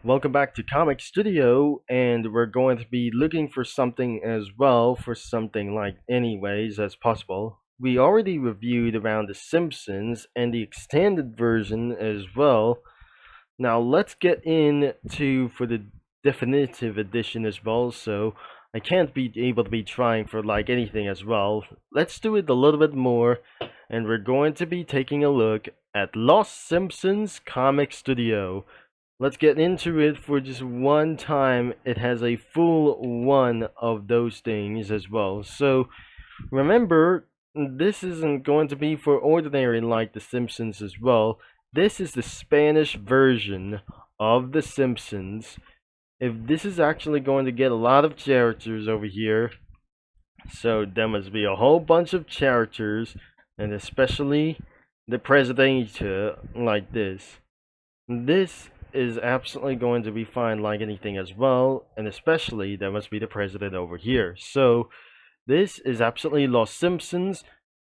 Welcome back to Comic Studio, and we're going to be looking for something as well, for something like anyways as possible. We already reviewed around The Simpsons and the extended version as well. Now let's get into for the definitive edition as well, so I can't be able to be trying for like anything as well. Let's do it a little bit more, and we're going to be taking a look at Lost Simpsons Comic Studio. Let's get into it for just one time. It has a full one of those things as well. So remember, this isn't going to be for ordinary like The Simpsons as well. This is the Spanish version of The Simpsons. If this is actually going to get a lot of characters over here, so there must be a whole bunch of characters, and especially the Presidente like this. This is absolutely going to be fine like anything as well, and especially there must be the president over here. So this is absolutely Los Simpsons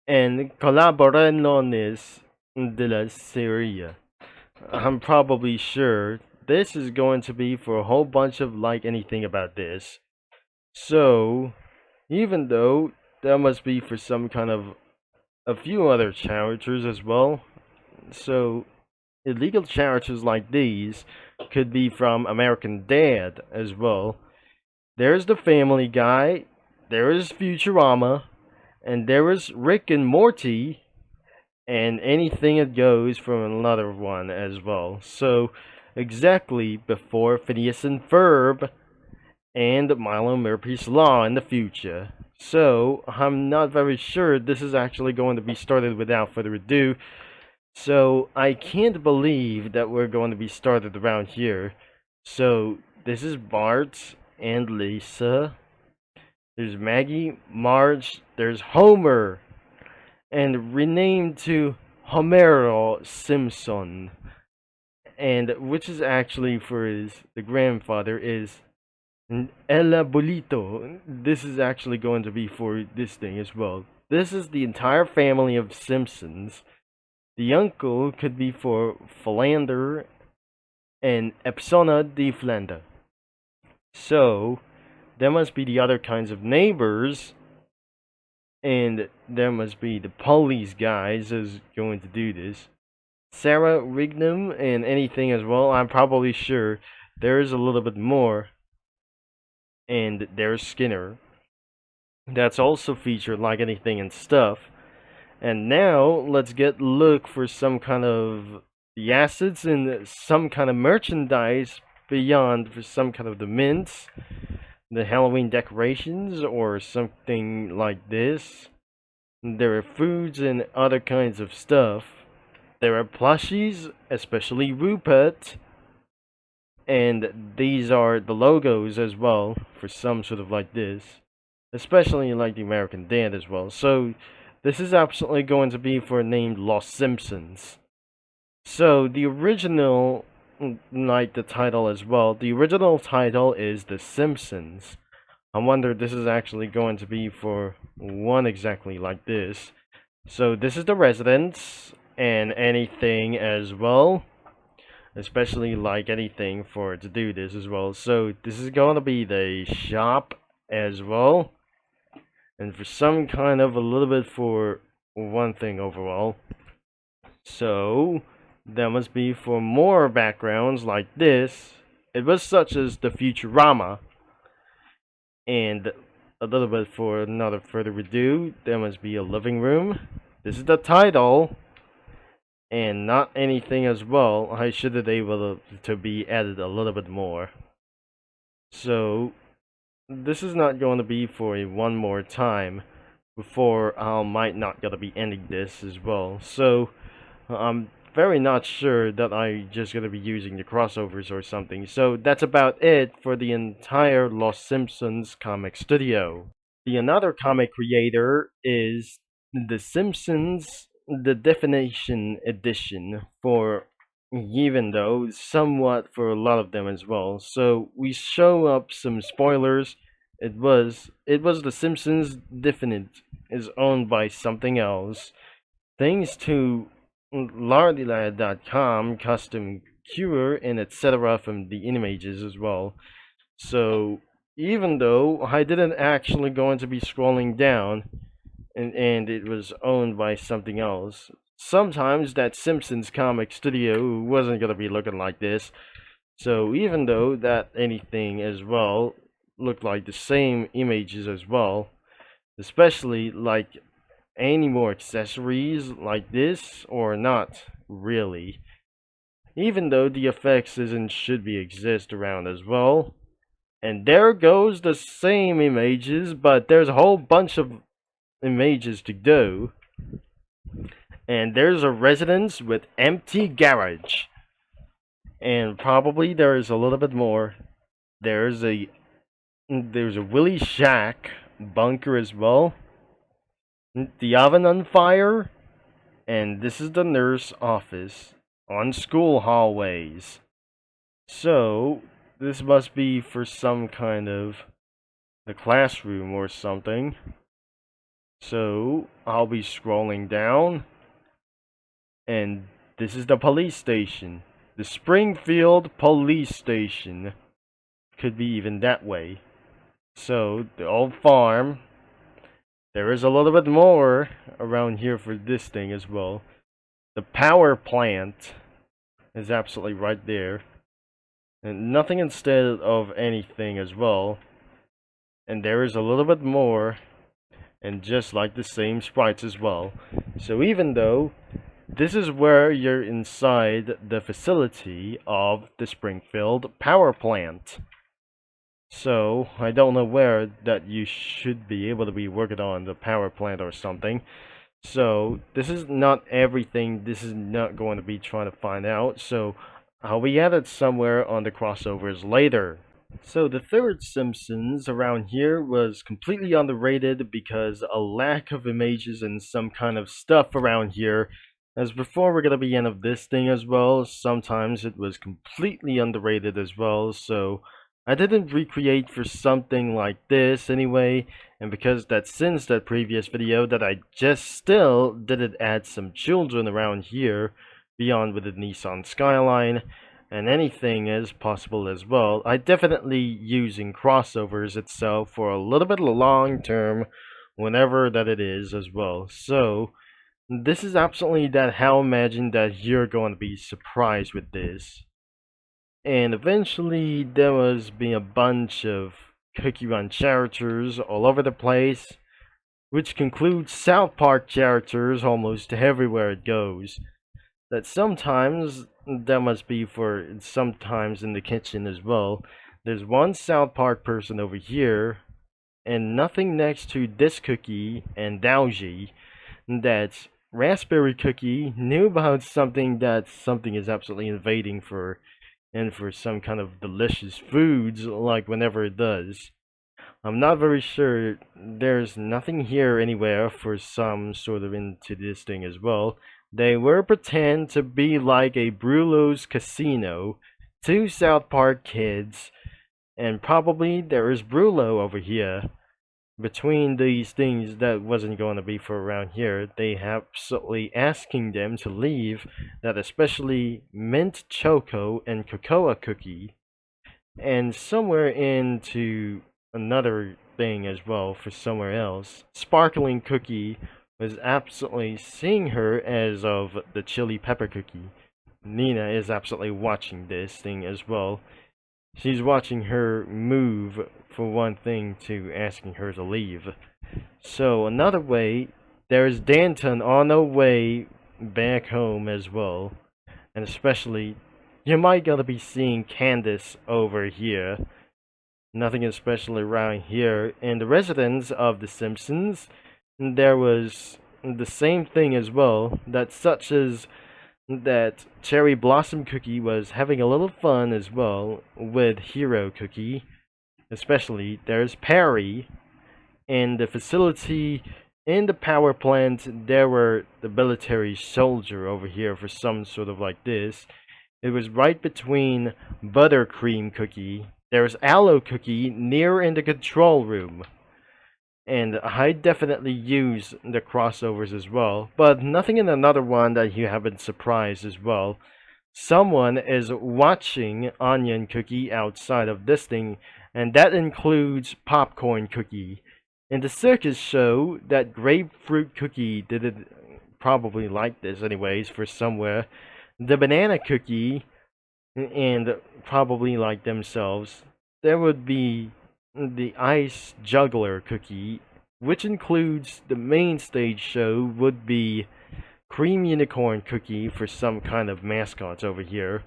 and colaboradores de la serie. I'm probably sure this is going to be for a whole bunch of like anything about this. So even though that must be for some kind of a few other characters as well. So illegal characters like these could be from American Dad as well. There's the Family Guy, there is Futurama, and there is Rick and Morty, and anything that goes from another one as well. So, exactly before Phineas and Ferb and Milo Murphy's Law in the future. So, I'm not very sure this is actually going to be started without further ado. So I can't believe that we're going to be started around here. So this is Bart and Lisa. There's Maggie, Marge, there's Homer, and renamed to Homero Simpson. And which is actually for the grandfather is El Abuelito. This is actually going to be for this thing as well. This is the entire family of Simpsons. The uncle could be for Philander and Epsona de Flanda. So, there must be the other kinds of neighbors, and there must be the police guys is going to do this. Sarah Rignum and anything as well, I'm probably sure there is a little bit more. And there's Skinner. That's also featured like anything and stuff. And now let's look for some kind of the assets and some kind of merchandise beyond for some kind of the mints, the Halloween decorations, or something like this. There are foods and other kinds of stuff. There are plushies, especially Rupert. And these are the logos as well for some sort of like this. Especially like the American Dad as well. So this is absolutely going to be for named Lost Simpsons. So the original, like the title as well, the original title is The Simpsons. I wonder if this is actually going to be for one exactly like this. So this is the residence and anything as well. Especially like anything for it to do this as well. So this is going to be the shop as well. And for some kind of a little bit for one thing overall. So there must be for more backgrounds like this. It was such as the Futurama. And a little bit for another further ado, there must be a living room. This is the title. And not anything as well. I should have able to be added a little bit more. So this is not going to be for a one more time before I might not gonna be ending this as well. So I'm very not sure that I just gonna be using the crossovers or something. So that's about it for the entire Lost Simpsons comic studio. The another comic creator is The Simpsons the definition edition for even though somewhat for a lot of them as well. So we show up some spoilers. It was The Simpsons Definite is owned by something else. Thanks to Lardila.com custom Shure and etc. from the images as well. So even though I didn't actually going to be scrolling down, and it was owned by something else, sometimes that Simpsons comic studio wasn't gonna be looking like this. So even though that anything as well looked like the same images as well, especially like any more accessories like this or not really. Even though the effects isn't should be exist around as well. And there goes the same images, but there's a whole bunch of images to go. And there's a residence with empty garage. And probably there is a little bit more. There's a Willie Shack bunker as well. The oven on fire. And this is the nurse office on school hallways. So this must be for some kind of the classroom or something. So I'll be scrolling down, and this is the police station. The Springfield police station. Could be even that way. So the old farm. There is a little bit more around here for this thing as well. The power plant is absolutely right there. And nothing instead of anything as well. And there is a little bit more. And just like the same sprites as well. So even though this is where you're inside the facility of the Springfield power plant. So I don't know where that you should be able to be working on the power plant or something. So this is not everything. This is not going to be trying to find out. So I'll be at it somewhere on the crossovers later. So the third Simpsons around here was completely underrated because a lack of images and some kind of stuff around here. As before, we're gonna be end of this thing as well. Sometimes it was completely underrated as well. So I didn't recreate for something like this anyway. And because that since that previous video that I just still didn't add some children around here beyond with the Nissan Skyline. And anything is possible as well. I definitely using crossovers itself for a little bit long term, whenever that it is as well. So this is absolutely that how imagine that you're going to be surprised with this. And eventually there was being a bunch of Cookie Run characters all over the place, which concludes South Park characters almost everywhere it goes. That sometimes that must be for sometimes in the kitchen as well. There's one South Park person over here, and nothing next to this cookie and Dowji. That Raspberry Cookie knew about something that something is absolutely invading for, and for some kind of delicious foods, like whenever it does. I'm not very sure. There's nothing here anywhere for some sort of into this thing as well. They were pretend to be like a Brulo's Casino, two South Park kids, and probably there is Brulo over here. Between these things that wasn't going to be for around here, they absolutely asking them to leave, that especially Mint Choco and Cocoa Cookie, and somewhere into another thing as well for somewhere else. Sparkling Cookie was absolutely seeing her as of the chili pepper cookie. Nina is absolutely watching this thing as well. She's watching her move for one thing to asking her to leave. So another way, there's Danton on the way back home as well. And especially, you might gonna be seeing Candace over here. Nothing especially around here. In the residence of the Simpsons, there was the same thing as well, that such as that Cherry Blossom Cookie was having a little fun as well with Hero Cookie. Especially there's Perry. In the facility in the power plant, there were the military soldier over here for some sort of like this. It was right between Buttercream Cookie. There's Aloe Cookie near in the control room. And I definitely use the crossovers as well, but nothing in another one that you haven't surprised as well. someone is watching Onion Cookie outside of this thing, and that includes Popcorn Cookie. In the circus show, that Grapefruit Cookie didn't probably like this anyways for somewhere. The Banana Cookie and probably like themselves. There would be the Ice Juggler Cookie, which includes the main stage show would be Cream Unicorn Cookie for some kind of mascots over here.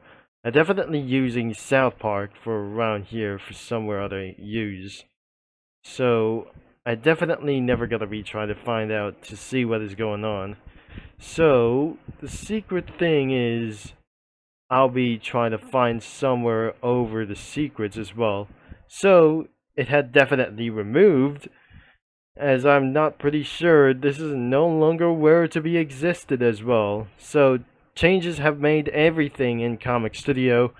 I'm definitely using South Park for around here for somewhere other use. So I definitely never gotta be trying to find out to see what is going on. So the secret thing is I'll be trying to find somewhere over the secrets as well. So it had definitely removed, as I'm not pretty sure this is no longer where to be existed as well. So changes have made everything in Comic Studio,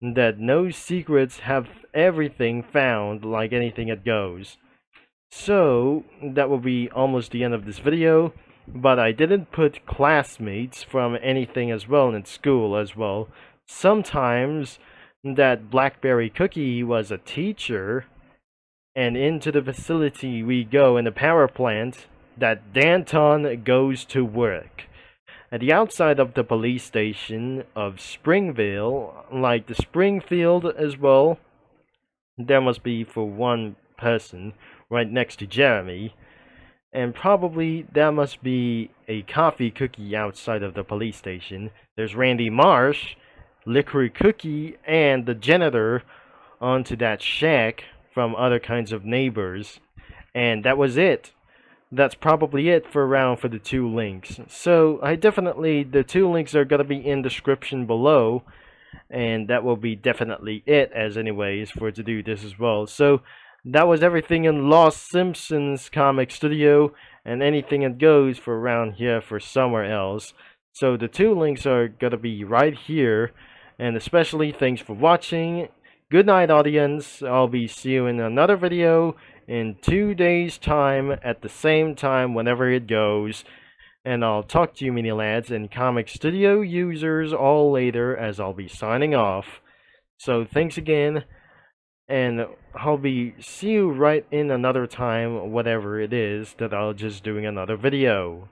that no secrets have everything found like anything it goes. So that will be almost the end of this video, but I didn't put classmates from anything as well in school as well. Sometimes that Blackberry Cookie was a teacher, and into the facility we go in the power plant that Danton goes to work. At the outside of the police station of Springville, like the Springfield as well, there must be for one person right next to Jeremy, and probably that must be a coffee cookie outside of the police station. There's Randy Marsh, Licorice Cookie, and the janitor onto that shack from other kinds of neighbors. And that was it. That's probably it for the 2 links. So the 2 links are gonna be in the description below, and that will be definitely it as anyways for to do this as well. So that was everything in Lost Simpsons Comic Studio, and anything that goes for around here for somewhere else. So the 2 links are gonna be right here, and especially thanks for watching. Good night, audience. I'll be see you in another video in 2 days time at the same time whenever it goes. And I'll talk to you mini lads and Comic Studio users all later, as I'll be signing off. So thanks again, and I'll be see you right in another time, whatever it is that I'll just doing another video.